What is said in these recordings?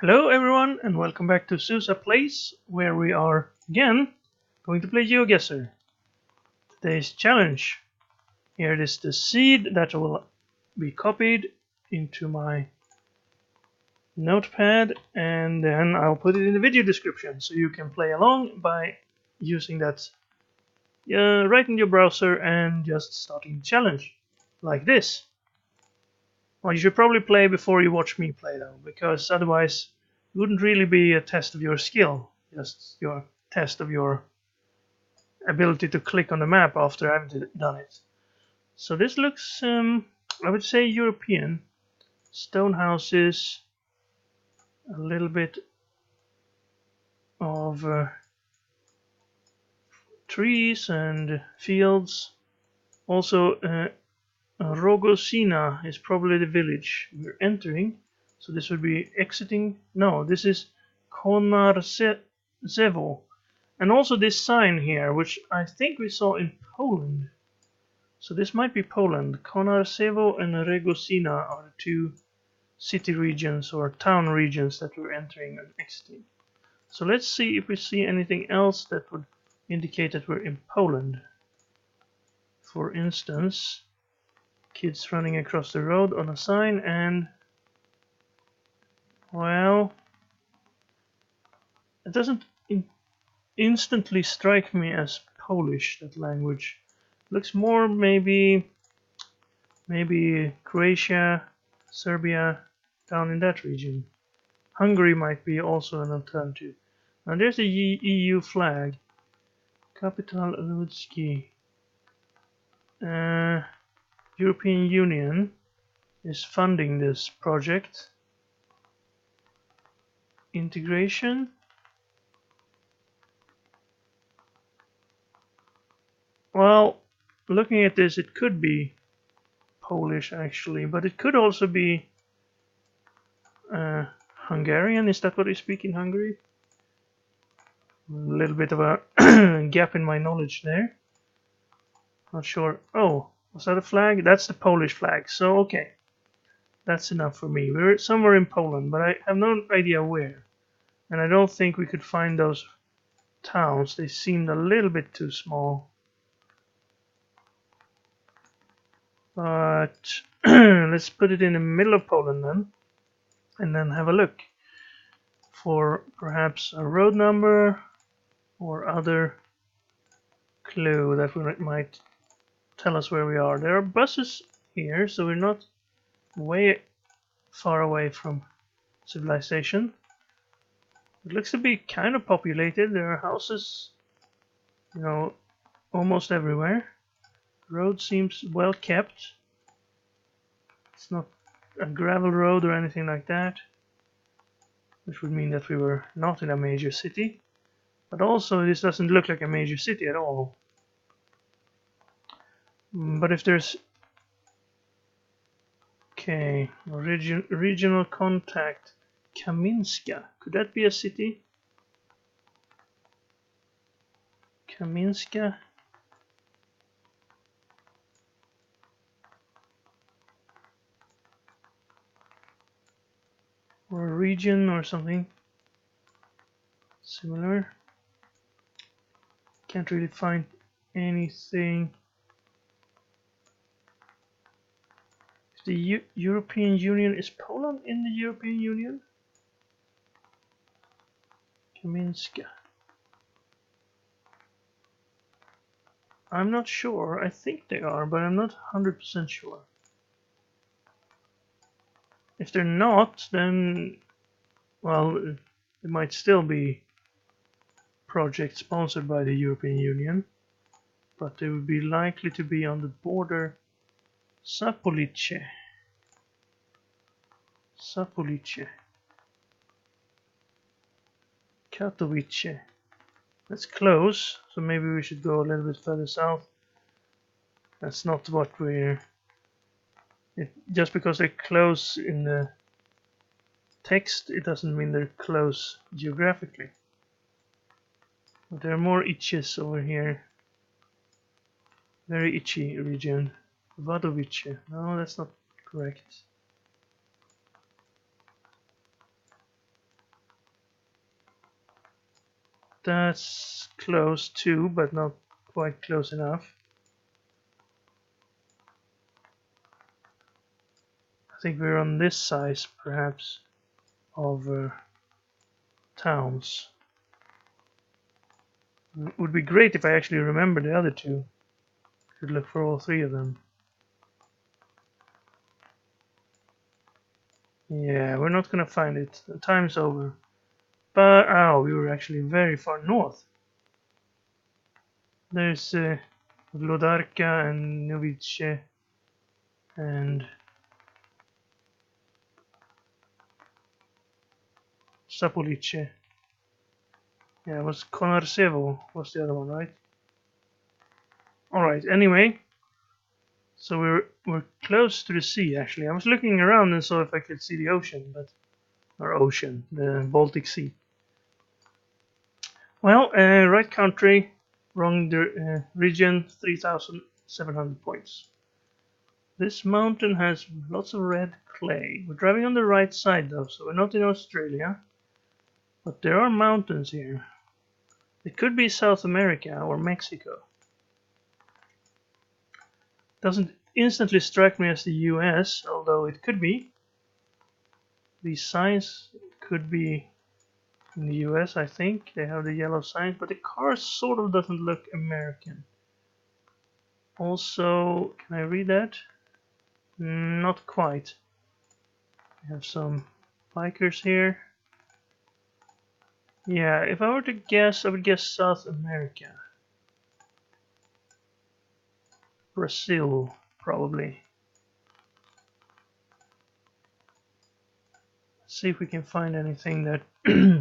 Hello everyone and welcome back to Susa Place, where we are again going to play GeoGuessr. Today's challenge. Here is the seed that will be copied into my notepad, and then I'll put it in the video description so you can play along by using that right in your browser and just starting the challenge like this. Well, you should probably play before you watch me play though, because otherwise it wouldn't really be a test of your skill, just your test of your ability to click on the map after I've done it. So this looks, I would say, European. Stone houses, a little bit of trees and fields. Also, Rogosina is probably the village we're entering. So this would be exiting. No, this is Konarzewo. And also this sign here, which I think we saw in Poland. So this might be Poland. Konarzewo and Regosina are the two city regions or town regions that we're entering and exiting. So let's see if we see anything else that would indicate that we're in Poland. For instance, kids running across the road on a sign, and well, it doesn't instantly strike me as Polish, that language. Looks more maybe Croatia, Serbia, down in that region. Hungary might be also an alternative. Now there's the EU flag. Capital Ludzki. European Union is funding this project. Integration. Well, looking at this, it could be Polish actually, but it could also be Hungarian. Is that what they speak in Hungary? A little bit of a gap in my knowledge there. Not sure. Oh, was that a flag? That's the Polish flag. So okay, that's enough for me. We're somewhere in Poland, but I have no idea where. And I don't think we could find those towns. They seemed a little bit too small. But let's put it in the middle of Poland then, and then have a look for perhaps a road number or other clue that might tell us where we are. There are buses here, so we're not way far away from civilization. It looks to be kind of populated. There are houses, almost everywhere. The road seems well kept. It's not a gravel road or anything like that, which would mean that we were not in a major city. But also, this doesn't look like a major city at all. But if there's... Okay, regional contact. Kaminska. Could that be a city? Kaminska. Or a region or something similar. Can't really find anything. If the European Union, is Poland in the European Union? Kaminska. I'm not sure. I think they are, but I'm not 100% sure. If they're not, then, well, it might still be project sponsored by the European Union, but they would be likely to be on the border. Zapolice. Katowice. That's close, so maybe we should go a little bit further south. That's not what we're... just because they're close in the text, it doesn't mean they're close geographically. But there are more itches over here. Very itchy region. Wadowice. No, that's not correct. That's close too, but not quite close enough. I think we're on this size, perhaps, of towns. It would be great if I actually remember the other two. Could look for all three of them. Yeah, we're not gonna find it. The time's over. But oh, we were actually very far north. There's Vlodarka and Novice and Sapolice. Yeah, it was Konarsevo was the other one, right? Alright, anyway. So we're close to the sea actually. I was looking around and saw if I could see the ocean, but the Baltic Sea. Well, right country, wrong region, 3,700 points. This mountain has lots of red clay. We're driving on the right side though, so we're not in Australia. But there are mountains here. It could be South America or Mexico. Doesn't instantly strike me as the US, although it could be. These signs could be in the US, I think. They have the yellow signs, but the car sort of doesn't look American. Also, can I read that? Not quite. We have some bikers here. Yeah, if I were to guess, I would guess South America. Brazil, probably. Let's see if we can find anything that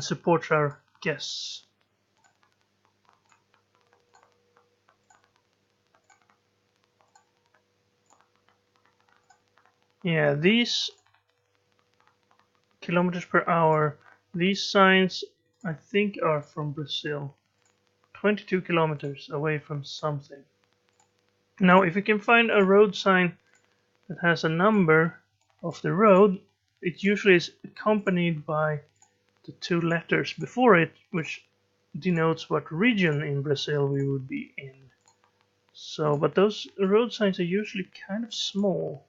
supports our guess. Yeah, these kilometers per hour, these signs I think are from Brazil. 22 kilometers away from something. Now, if you can find a road sign that has a number of the road, it usually is accompanied by the two letters before it, which denotes what region in Brazil we would be in. So, but those road signs are usually kind of small.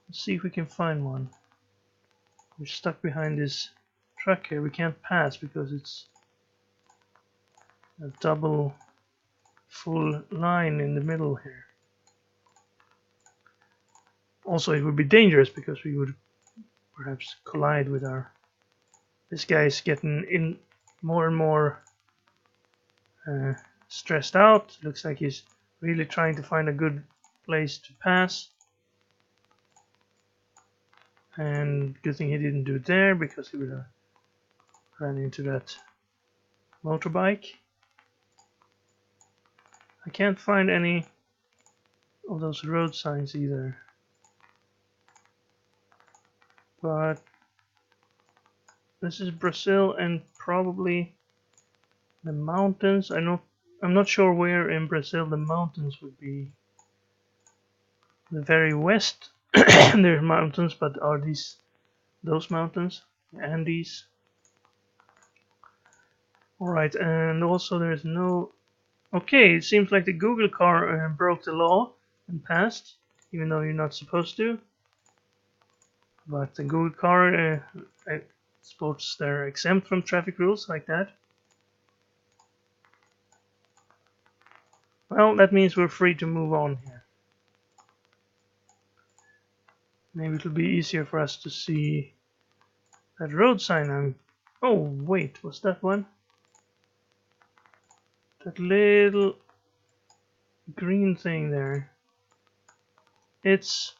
Let's see if we can find one. We're stuck behind this truck here. We can't pass because it's a double full line in the middle here. Also, it would be dangerous because we would perhaps collide with our... This guy is getting in more and more stressed out. Looks like he's really trying to find a good place to pass. And good thing he didn't do it there because he would have ran into that motorbike. I can't find any of those road signs either. But this is Brazil and probably the mountains. I'm not sure where in Brazil the mountains would be. The very west there are mountains, but are those mountains? The Andes. Alright, and also there's no... Okay, it seems like the Google car broke the law and passed, even though you're not supposed to. But the Google car, I suppose they're exempt from traffic rules like that. Well, that means we're free to move on here. Maybe it'll be easier for us to see that road sign. Oh, wait, what's that one? That little green thing there. It's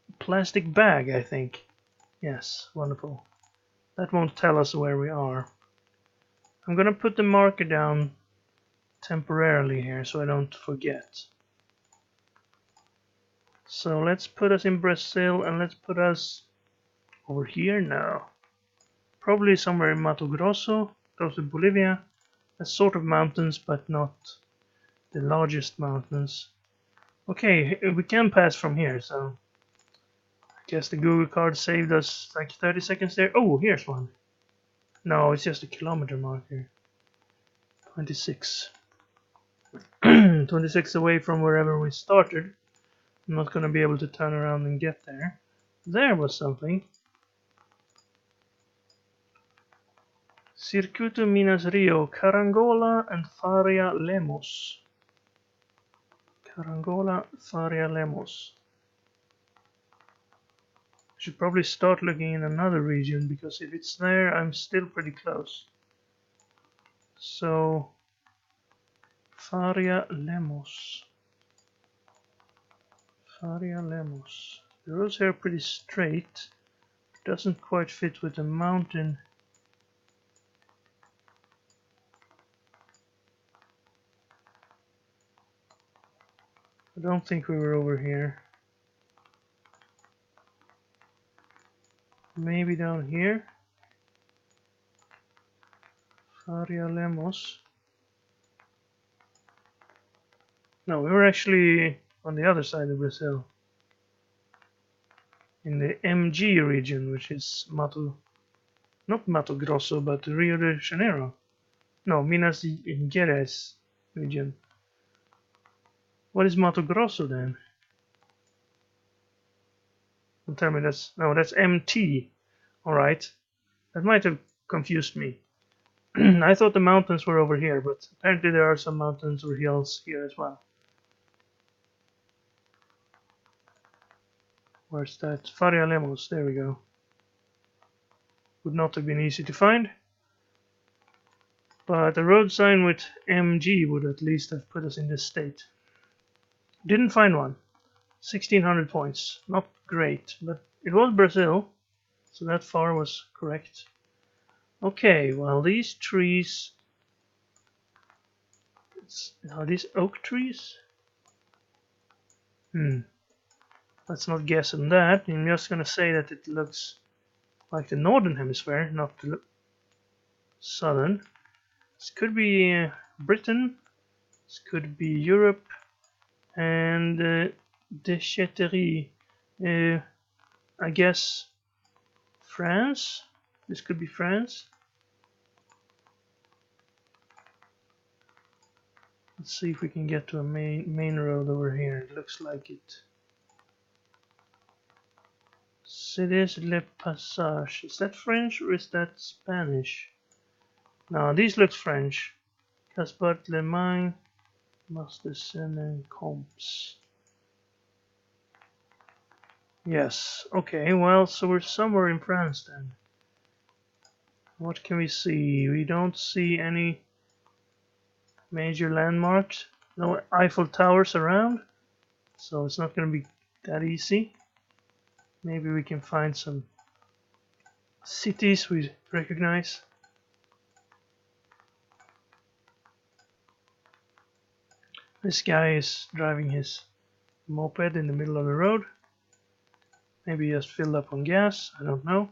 a plastic bag, I think. Yes, wonderful. That won't tell us where we are. I'm gonna put the marker down temporarily here so I don't forget. So let's put us in Brazil and let's put us over here now. Probably somewhere in Mato Grosso, close to Bolivia. That's sort of mountains, but not the largest mountains. Okay, we can pass from here, so I guess the Google card saved us like 30 seconds there. Oh, here's one. No, it's just a kilometer marker. 26. 26 away from wherever we started. I'm not going to be able to turn around and get there. There was something. Circuito Minas Rio, Carangola and Faria Lemos. Carangola, Faria Lemos. Should probably start looking in another region, because if it's there, I'm still pretty close. So, Faria Lemos. Faria Lemos. The roads here are pretty straight. Doesn't quite fit with the mountain. I don't think we were over here. Maybe down here. Faria Lemos. No, we were actually on the other side of Brazil. In the MG region, which is not Mato Grosso, but Rio de Janeiro. No, Minas Gerais region. What is Mato Grosso then? Don't tell me that's MT. Alright. That might have confused me. I thought the mountains were over here, but apparently there are some mountains or hills here as well. Where's that? Faria Lemos, there we go. Would not have been easy to find. But a road sign with MG would at least have put us in this state. Didn't find one. 1600 points. Not great, but it was Brazil, so that far was correct. Okay, well, these trees... Are these oak trees? Let's not guess on that. I'm just gonna say that it looks like the northern hemisphere, not the southern. This could be Britain, this could be Europe, and déchetterie. I guess France. This could be France. Let's see if we can get to a main road over here. It looks like it. Cités Le Passage. Is that French or is that Spanish? No, these look French. Caspart Le Main, Masterson and Comps. Yes, okay, well, so we're somewhere in France then. What can we see? We don't see any major landmarks. No Eiffel Towers around. So it's not going to be that easy. Maybe we can find some cities we recognize. This guy is driving his moped in the middle of the road. Maybe he just filled up on gas, I don't know.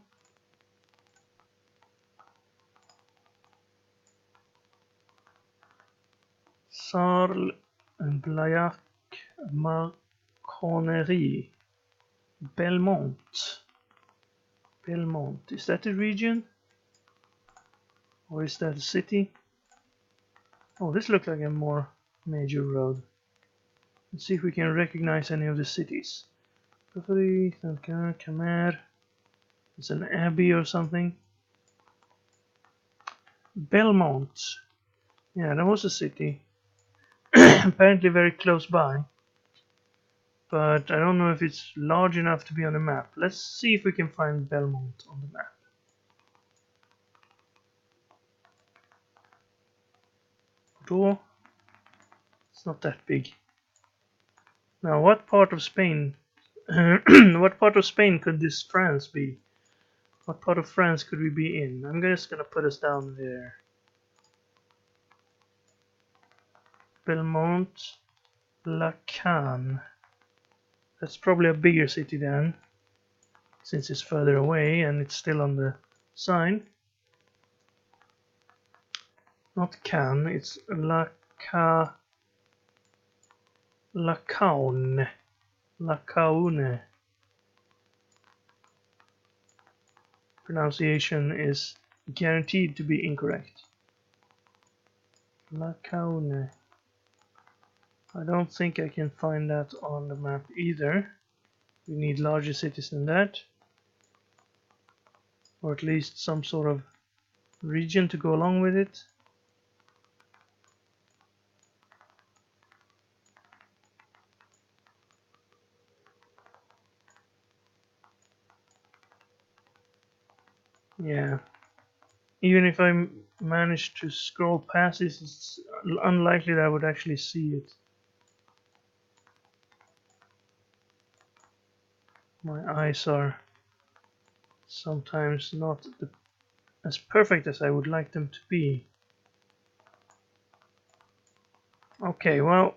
Sarl and Blayac Marconnerie. Belmont. Belmont. Is that a region? Or is that a city? Oh, this looks like a more major road. Let's see if we can recognize any of the cities. Khmer. It's an abbey or something. Belmont. Yeah, that was a city. Apparently very close by. But I don't know if it's large enough to be on the map. Let's see if we can find Belmont on the map. Door. It's not that big. Now, what part of Spain? What part of Spain could this France be? What part of France could we be in? I'm just gonna put us down there. Belmont, Lacan. That's probably a bigger city then, since it's further away and it's still on the sign. Not Cannes, it's Lacaune. Lacaune. Pronunciation is guaranteed to be incorrect. La Caune. I don't think I can find that on the map either. We need larger cities than that. Or at least some sort of region to go along with it. Yeah. Even if I manage to scroll past this, it's unlikely that I would actually see it. My eyes are sometimes not as perfect as I would like them to be. Okay, well,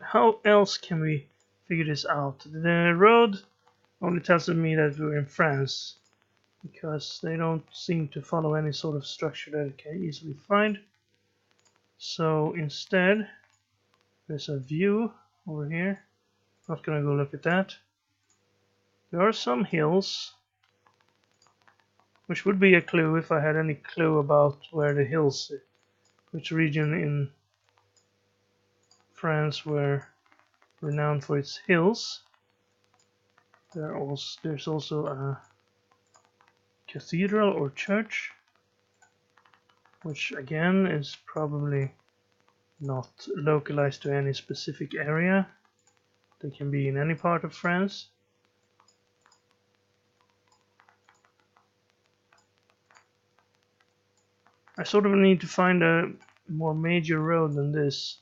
how else can we figure this out? The road only tells me that we're in France, because they don't seem to follow any sort of structure that I can easily find. So instead, there's a view over here. Not gonna go look at that. There are some hills, which would be a clue if I had any clue about where the hills, which region in France were renowned for its hills. There's also a cathedral or church, which again is probably not localized to any specific area. They can be in any part of France. I sort of need to find a more major road than this.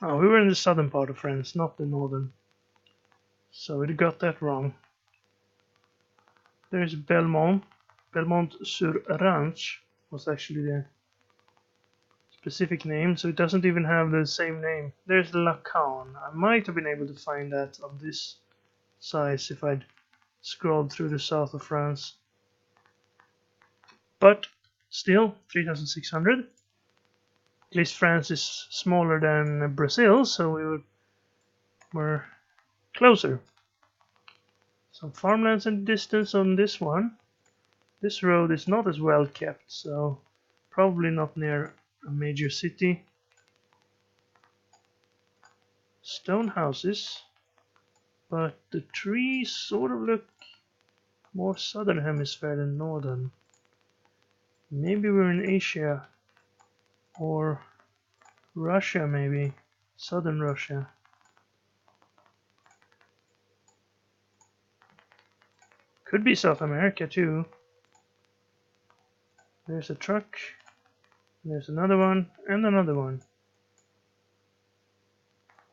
Oh, we were in the southern part of France, not the northern. So we got that wrong. There's Belmont. Belmont-sur-Ranche was actually the specific name, so it doesn't even have the same name. There's Lacan. I might have been able to find that on this size if I'd scrolled through the south of France. But still, 3,600. At least France is smaller than Brazil, so were closer. Some farmlands in the distance on this one. This road is not as well kept, so probably not near a major city. Stone houses, but the trees sort of look more southern hemisphere than northern. Maybe we're in Asia or Russia, maybe southern Russia. Could be South America too. There's a truck, there's another one, and another one.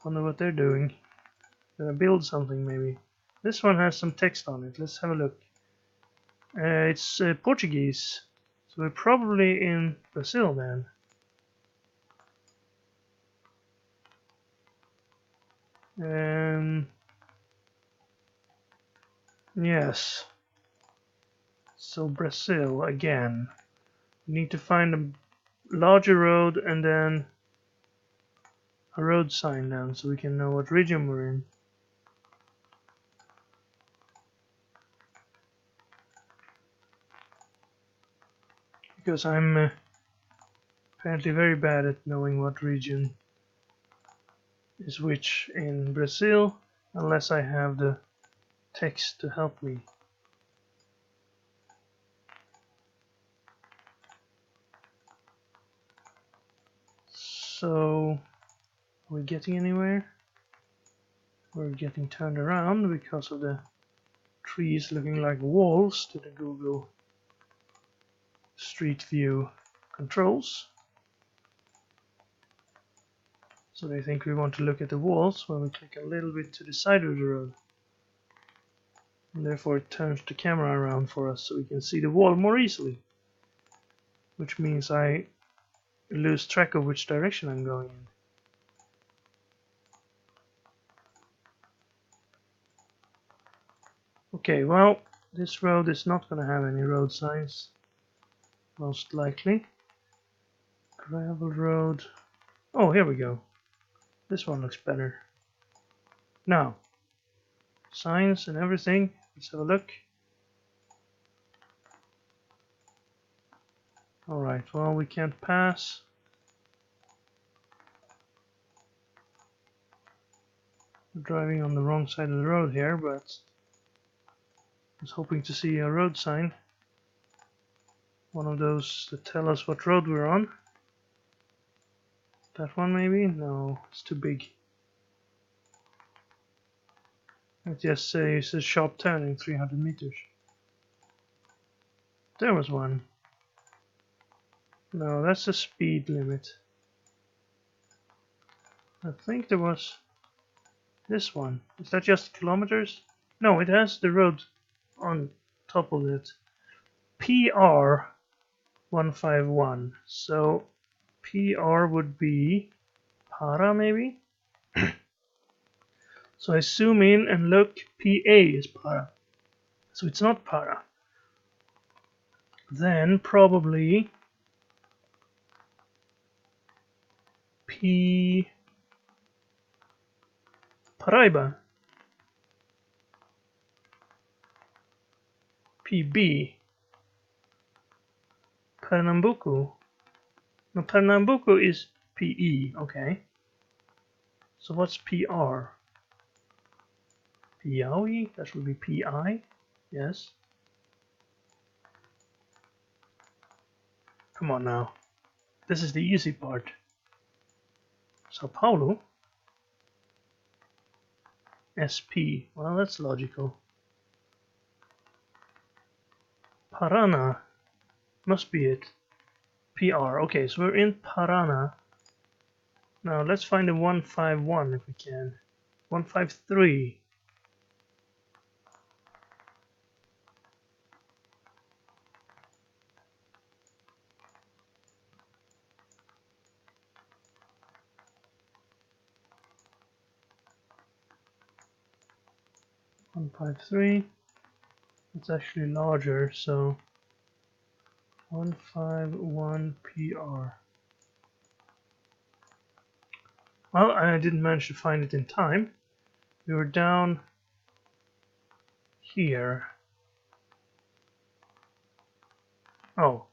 Wonder what they're doing. Gonna build something maybe. This one has some text on it. Let's have a look. It's Portuguese, so we're probably in Brazil then. Yes. So Brazil again. We need to find a larger road and then a road sign down so we can know what region we're in. Because I'm apparently very bad at knowing what region is which in Brazil unless I have the text to help me. So, are we getting anywhere? We're getting turned around because of the trees looking like walls to the Google Street View controls. So they think we want to look at the walls when we click a little bit to the side of the road. And therefore it turns the camera around for us so we can see the wall more easily. Which means I lose track of which direction I'm going in. Okay, well, this road is not going to have any road signs, most likely. Gravel road. Oh, here we go. This one looks better. Now, signs and everything. Let's have a look. Alright, well, we can't pass. We're driving on the wrong side of the road here, but I was hoping to see a road sign. One of those that tell us what road we're on. That one maybe? No, it's too big. It just says a sharp turn in 300 meters. There was one. No, that's the speed limit. I think there was this one. Is that just kilometers? No, it has the road on top of it. PR 151. So PR would be para maybe? So I zoom in and look, PA is para. So it's not para. Then probably P Paraiba. PB. Pernambuco. No, Pernambuco is PE, okay. So what's PR? Piauí? That should be PI? Yes. Come on now. This is the easy part. Sao Paulo? SP. Well, that's logical. Parana. Must be it. PR. Okay, so we're in Parana. Now let's find a 151 if we can. 153. It's actually larger, so 151 PR. Well, I didn't manage to find it in time. We were down here. Oh.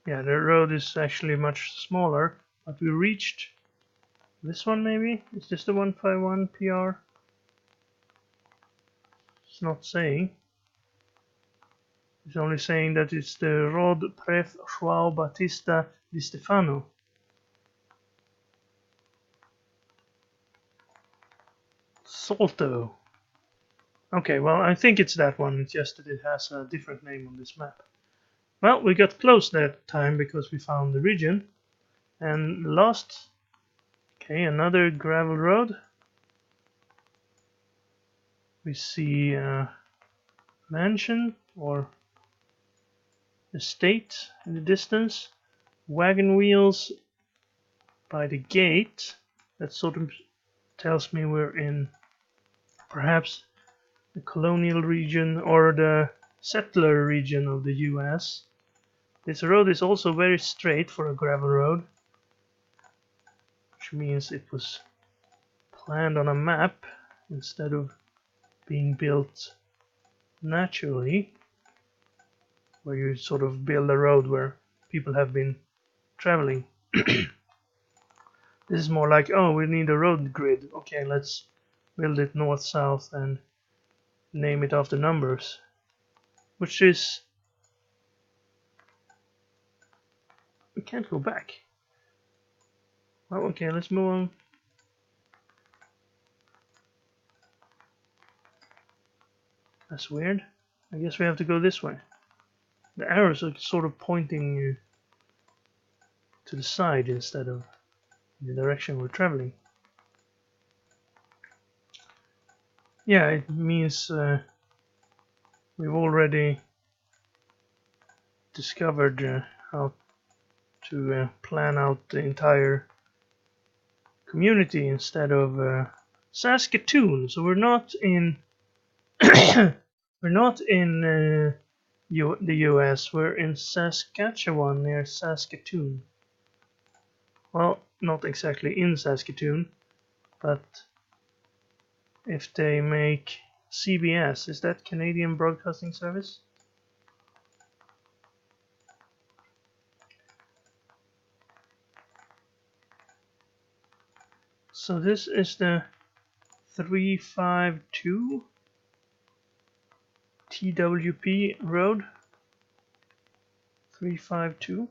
Yeah, the road is actually much smaller, but we reached this one maybe? Is this the 151 PR? It's not saying. It's only saying that it's the Rod Pref João Batista di Stefano. Salto. Okay, well, I think it's that one. It's just that it has a different name on this map. Well, we got close that time because we found the region. And last, okay, another gravel road. We see a mansion or estate in the distance. Wagon wheels by the gate. That sort of tells me we're in perhaps the colonial region or the settler region of the US. This road is also very straight for a gravel road, which means it was planned on a map instead of being built naturally, where you sort of build a road where people have been traveling. This is more like, oh, we need a road grid. Okay, let's build it north-south and name it after numbers. Which is... we can't go back. Well, okay, let's move on. That's weird. I guess we have to go this way. The arrows are sort of pointing to the side instead of in the direction we're traveling. Yeah, it means we've already discovered how to plan out the entire community instead of Saskatoon. So we're not in we're not in the US. We're in Saskatchewan near Saskatoon. Well, not exactly in Saskatoon, but if they make CBS, is that Canadian Broadcasting Service? So this is the 352 TWP road. 352.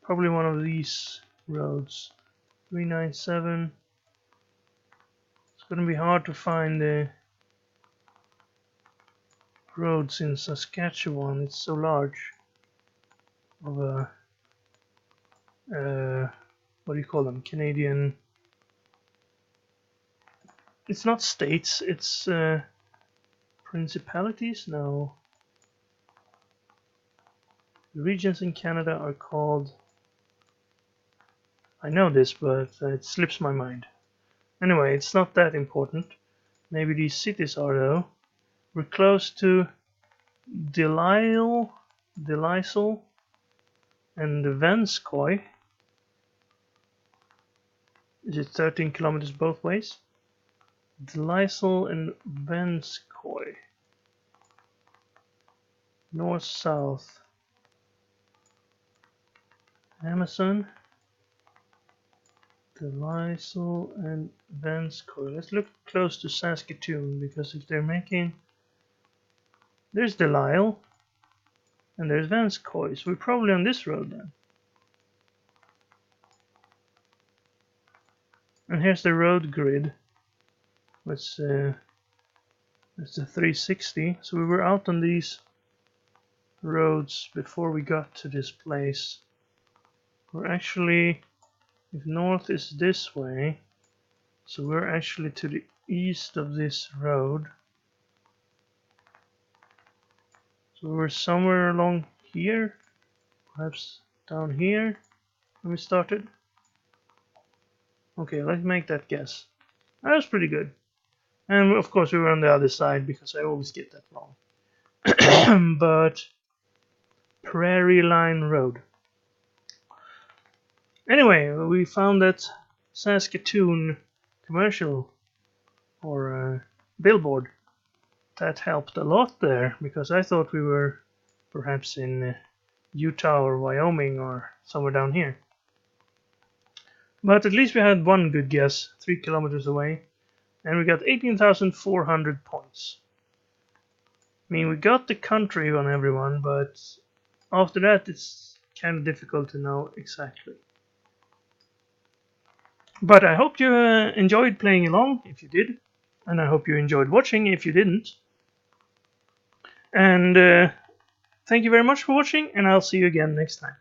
Probably one of these roads. 397. It's gonna be hard to find the roads in Saskatchewan. It's so large. Of a what do you call them? Canadian. It's not states. It's principalities. No. The regions in Canada are called. I know this, but it slips my mind. Anyway, it's not that important. Maybe these cities are though. We're close to Delisle and Vanscoy. Is it 13 kilometers both ways? Delisle and Vanscoy. North south. Amazon. Delisle and Vanscoy. Let's look close to Saskatoon, because if they're making... There's Delisle and there's Vanscoy, so we're probably on this road then. And here's the road grid. That's the 360. So we were out on these roads before we got to this place. We're actually, if north is this way, so we're actually to the east of this road. So we're somewhere along here, perhaps down here when we started. Okay, let's make that guess. That was pretty good. And of course we were on the other side, because I always get that wrong. But Prairie Line Road. Anyway, we found that Saskatoon commercial or billboard. That helped a lot there, because I thought we were perhaps in Utah or Wyoming or somewhere down here. But at least we had one good guess, 3 kilometers away, and we got 18,400 points. I mean, we got the country on everyone, but after that it's kind of difficult to know exactly. But I hope you enjoyed playing along, if you did, and I hope you enjoyed watching if you didn't. And thank you very much for watching, and I'll see you again next time.